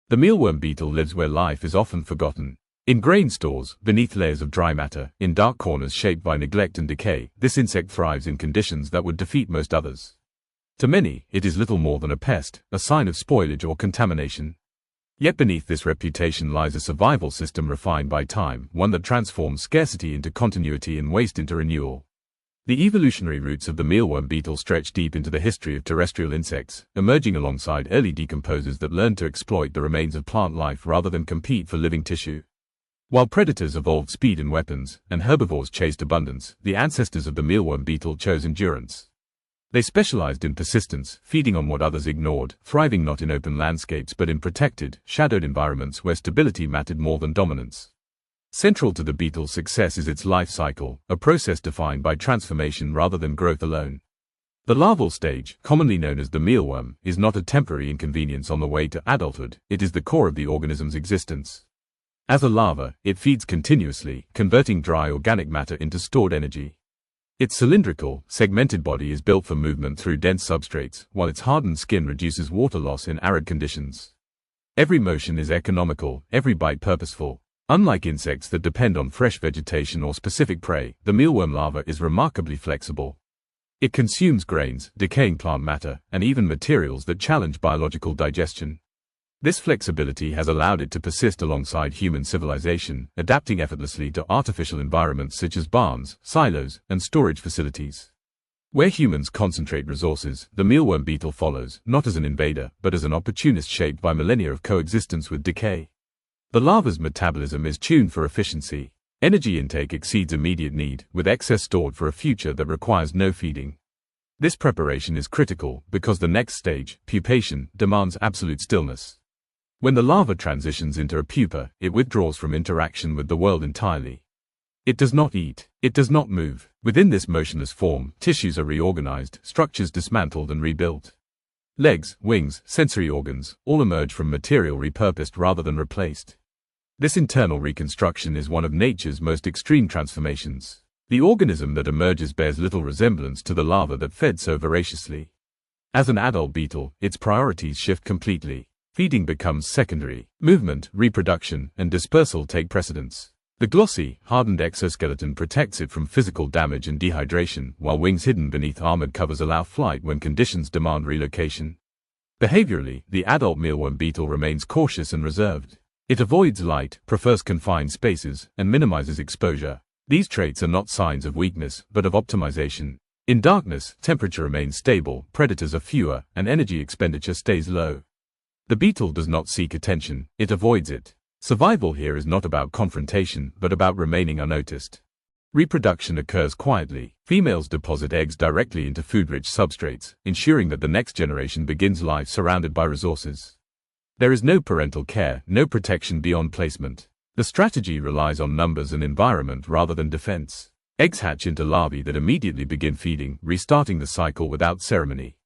The mealworm beetle lives where life is often forgotten. In grain stores, beneath layers of dry matter, in dark corners shaped by neglect and decay, this insect thrives in conditions that would defeat most others. To many, it is little more than a pest, a sign of spoilage or contamination. Yet beneath this reputation lies a survival system refined by time, one that transforms scarcity into continuity and waste into renewal. The evolutionary roots of the mealworm beetle stretch deep into the history of terrestrial insects, emerging alongside early decomposers that learned to exploit the remains of plant life rather than compete for living tissue. While predators evolved speed and weapons, and herbivores chased abundance, the ancestors of the mealworm beetle chose endurance. They specialized in persistence, feeding on what others ignored, thriving not in open landscapes but in protected, shadowed environments where stability mattered more than dominance. Central to the beetle's success is its life cycle, a process defined by transformation rather than growth alone. The larval stage, commonly known as the mealworm, is not a temporary inconvenience on the way to adulthood, it is the core of the organism's existence. As a larva, it feeds continuously, converting dry organic matter into stored energy. Its cylindrical, segmented body is built for movement through dense substrates, while its hardened skin reduces water loss in arid conditions. Every motion is economical, every bite purposeful. Unlike insects that depend on fresh vegetation or specific prey, the mealworm larva is remarkably flexible. It consumes grains, decaying plant matter, and even materials that challenge biological digestion. This flexibility has allowed it to persist alongside human civilization, adapting effortlessly to artificial environments such as barns, silos, and storage facilities. Where humans concentrate resources, the mealworm beetle follows, not as an invader, but as an opportunist shaped by millennia of coexistence with decay. The larva's metabolism is tuned for efficiency. Energy intake exceeds immediate need, with excess stored for a future that requires no feeding. This preparation is critical because the next stage, pupation, demands absolute stillness. When the larva transitions into a pupa, it withdraws from interaction with the world entirely. It does not eat. It does not move. Within this motionless form, tissues are reorganized, structures dismantled and rebuilt. Legs, wings, sensory organs, all emerge from material repurposed rather than replaced. This internal reconstruction is one of nature's most extreme transformations. The organism that emerges bears little resemblance to the larva that fed so voraciously. As an adult beetle, its priorities shift completely. Feeding becomes secondary. Movement, reproduction, and dispersal take precedence. The glossy, hardened exoskeleton protects it from physical damage and dehydration, while wings hidden beneath armored covers allow flight when conditions demand relocation. Behaviorally, the adult mealworm beetle remains cautious and reserved. It avoids light, prefers confined spaces, and minimizes exposure. These traits are not signs of weakness, but of optimization. In darkness, temperature remains stable, predators are fewer, and energy expenditure stays low. The beetle does not seek attention, it avoids it. Survival here is not about confrontation, but about remaining unnoticed. Reproduction occurs quietly. Females deposit eggs directly into food-rich substrates, ensuring that the next generation begins life surrounded by resources. There is no parental care, no protection beyond placement. The strategy relies on numbers and environment rather than defense. Eggs hatch into larvae that immediately begin feeding, restarting the cycle without ceremony.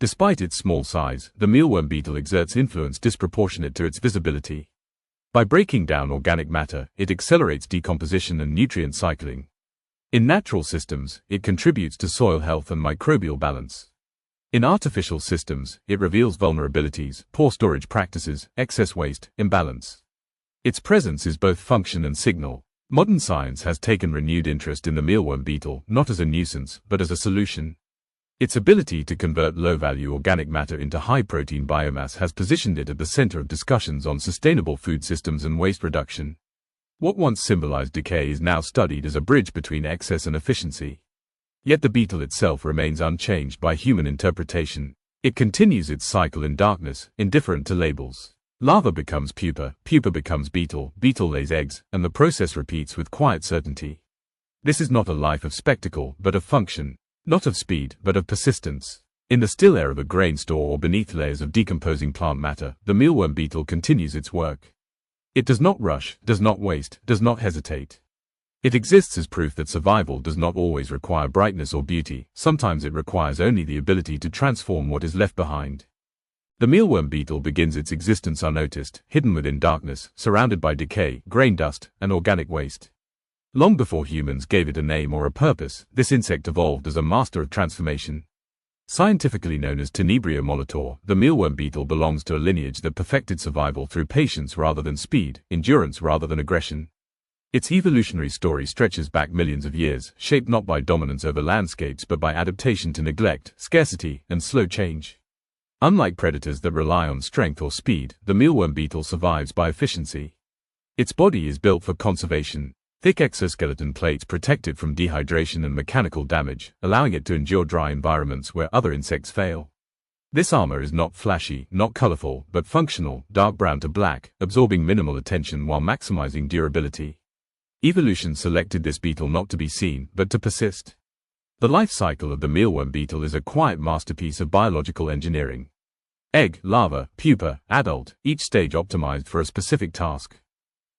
Despite its small size, the mealworm beetle exerts influence disproportionate to its visibility. By breaking down organic matter, it accelerates decomposition and nutrient cycling. In natural systems, it contributes to soil health and microbial balance. In artificial systems, it reveals vulnerabilities, poor storage practices, excess waste, imbalance. Its presence is both function and signal. Modern science has taken renewed interest in the mealworm beetle, not as a nuisance, but as a solution. Its ability to convert low-value organic matter into high-protein biomass has positioned it at the center of discussions on sustainable food systems and waste reduction. What once symbolized decay is now studied as a bridge between excess and efficiency. Yet the beetle itself remains unchanged by human interpretation. It continues its cycle in darkness, indifferent to labels. Larva becomes pupa, pupa becomes beetle, beetle lays eggs, and the process repeats with quiet certainty. This is not a life of spectacle, but of function. Not of speed, but of persistence. In the still air of a grain store or beneath layers of decomposing plant matter, the mealworm beetle continues its work. It does not rush, does not waste, does not hesitate. It exists as proof that survival does not always require brightness or beauty, sometimes it requires only the ability to transform what is left behind. The mealworm beetle begins its existence unnoticed, hidden within darkness, surrounded by decay, grain dust, and organic waste. Long before humans gave it a name or a purpose, this insect evolved as a master of transformation. Scientifically known as Tenebria molitor, the mealworm beetle belongs to a lineage that perfected survival through patience rather than speed, endurance rather than aggression. Its evolutionary story stretches back millions of years, shaped not by dominance over landscapes but by adaptation to neglect, scarcity, and slow change. Unlike predators that rely on strength or speed, the mealworm beetle survives by efficiency. Its body is built for conservation. Thick exoskeleton plates protect it from dehydration and mechanical damage, allowing it to endure dry environments where other insects fail. This armor is not flashy, not colorful, but functional, dark brown to black, absorbing minimal attention while maximizing durability. Evolution selected this beetle not to be seen, but to persist. The life cycle of the mealworm beetle is a quiet masterpiece of biological engineering. Egg, larva, pupa, adult, each stage optimized for a specific task.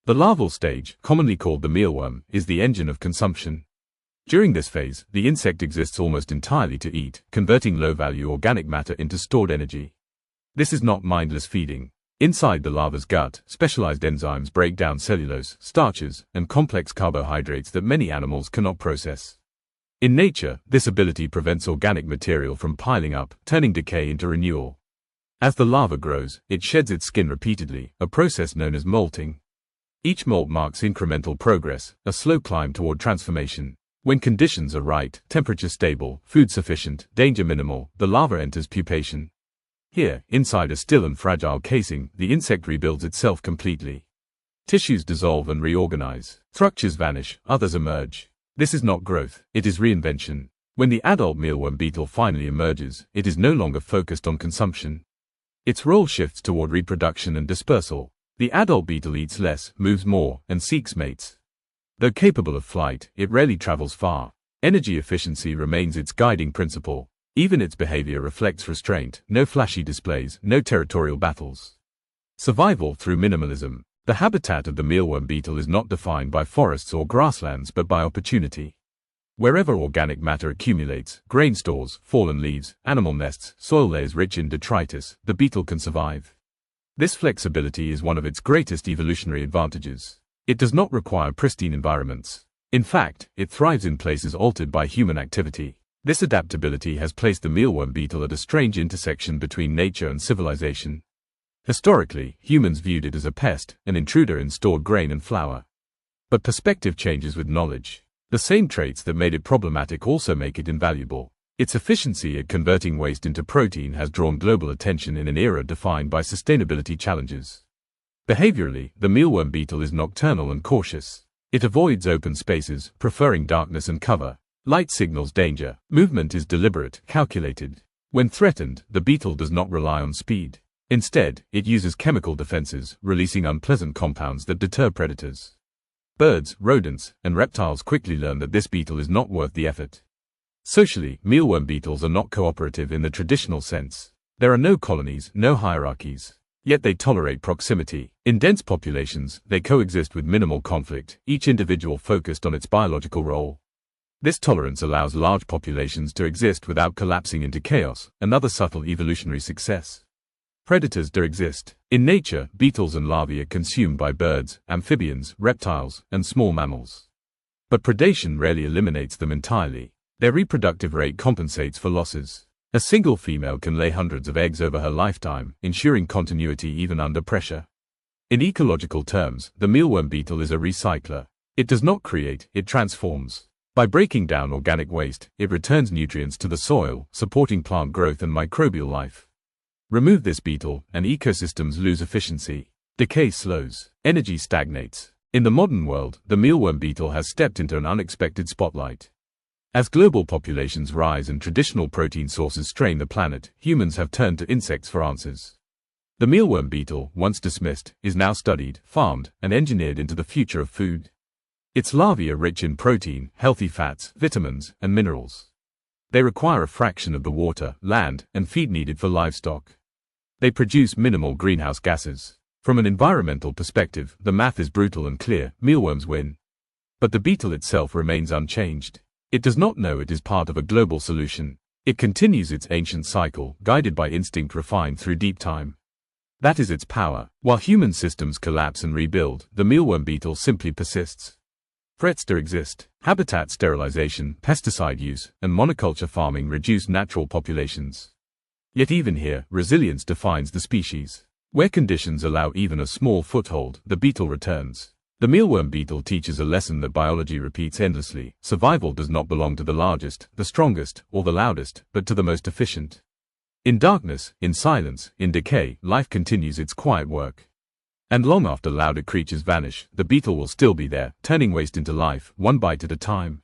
The larval stage, commonly called the mealworm, is the engine of consumption. During this phase, the insect exists almost entirely to eat, converting low-value organic matter into stored energy. This is not mindless feeding. Inside the larva's gut, specialized enzymes break down cellulose, starches, and complex carbohydrates that many animals cannot process. In nature, this ability prevents organic material from piling up, turning decay into renewal. As the larva grows, it sheds its skin repeatedly, a process known as molting. Each molt marks incremental progress, a slow climb toward transformation. When conditions are right, temperature stable, food sufficient, danger minimal, the larva enters pupation. Here, inside a still and fragile casing, the insect rebuilds itself completely. Tissues dissolve and reorganize. Structures vanish, others emerge. This is not growth, it is reinvention. When the adult mealworm beetle finally emerges, it is no longer focused on consumption. Its role shifts toward reproduction and dispersal. The adult beetle eats less, moves more, and seeks mates. Though capable of flight, it rarely travels far. Energy efficiency remains its guiding principle. Even its behavior reflects restraint, no flashy displays, no territorial battles. Survival through minimalism. The habitat of the mealworm beetle is not defined by forests or grasslands but by opportunity. Wherever organic matter accumulates, grain stores, fallen leaves, animal nests, soil layers rich in detritus, the beetle can survive. This flexibility is one of its greatest evolutionary advantages. It does not require pristine environments. In fact, it thrives in places altered by human activity. This adaptability has placed the mealworm beetle at a strange intersection between nature and civilization. Historically, humans viewed it as a pest, an intruder in stored grain and flour. But perspective changes with knowledge. The same traits that made it problematic also make it invaluable. Its efficiency at converting waste into protein has drawn global attention in an era defined by sustainability challenges. Behaviorally, the mealworm beetle is nocturnal and cautious. It avoids open spaces, preferring darkness and cover. Light signals danger. Movement is deliberate, calculated. When threatened, the beetle does not rely on speed. Instead, it uses chemical defenses, releasing unpleasant compounds that deter predators. Birds, rodents, and reptiles quickly learn that this beetle is not worth the effort. Socially, mealworm beetles are not cooperative in the traditional sense. There are no colonies, no hierarchies. Yet they tolerate proximity. In dense populations, they coexist with minimal conflict, each individual focused on its biological role. This tolerance allows large populations to exist without collapsing into chaos, another subtle evolutionary success. Predators do exist. In nature, beetles and larvae are consumed by birds, amphibians, reptiles, and small mammals. But predation rarely eliminates them entirely. Their reproductive rate compensates for losses. A single female can lay hundreds of eggs over her lifetime, ensuring continuity even under pressure. In ecological terms, the mealworm beetle is a recycler. It does not create, it transforms. By breaking down organic waste, it returns nutrients to the soil, supporting plant growth and microbial life. Remove this beetle, and ecosystems lose efficiency. Decay slows. Energy stagnates. In the modern world, the mealworm beetle has stepped into an unexpected spotlight. As global populations rise and traditional protein sources strain the planet, humans have turned to insects for answers. The mealworm beetle, once dismissed, is now studied, farmed, and engineered into the future of food. Its larvae are rich in protein, healthy fats, vitamins, and minerals. They require a fraction of the water, land, and feed needed for livestock. They produce minimal greenhouse gases. From an environmental perspective, the math is brutal and clear: mealworms win. But the beetle itself remains unchanged. It does not know it is part of a global solution. It continues its ancient cycle, guided by instinct refined through deep time. That is its power. While human systems collapse and rebuild, the mealworm beetle simply persists. Threats still exist. Habitat sterilization, pesticide use, and monoculture farming reduce natural populations. Yet even here, resilience defines the species. Where conditions allow even a small foothold, the beetle returns. The mealworm beetle teaches a lesson that biology repeats endlessly. Survival does not belong to the largest, the strongest, or the loudest, but to the most efficient. In darkness, in silence, in decay, life continues its quiet work. And long after louder creatures vanish, the beetle will still be there, turning waste into life, one bite at a time.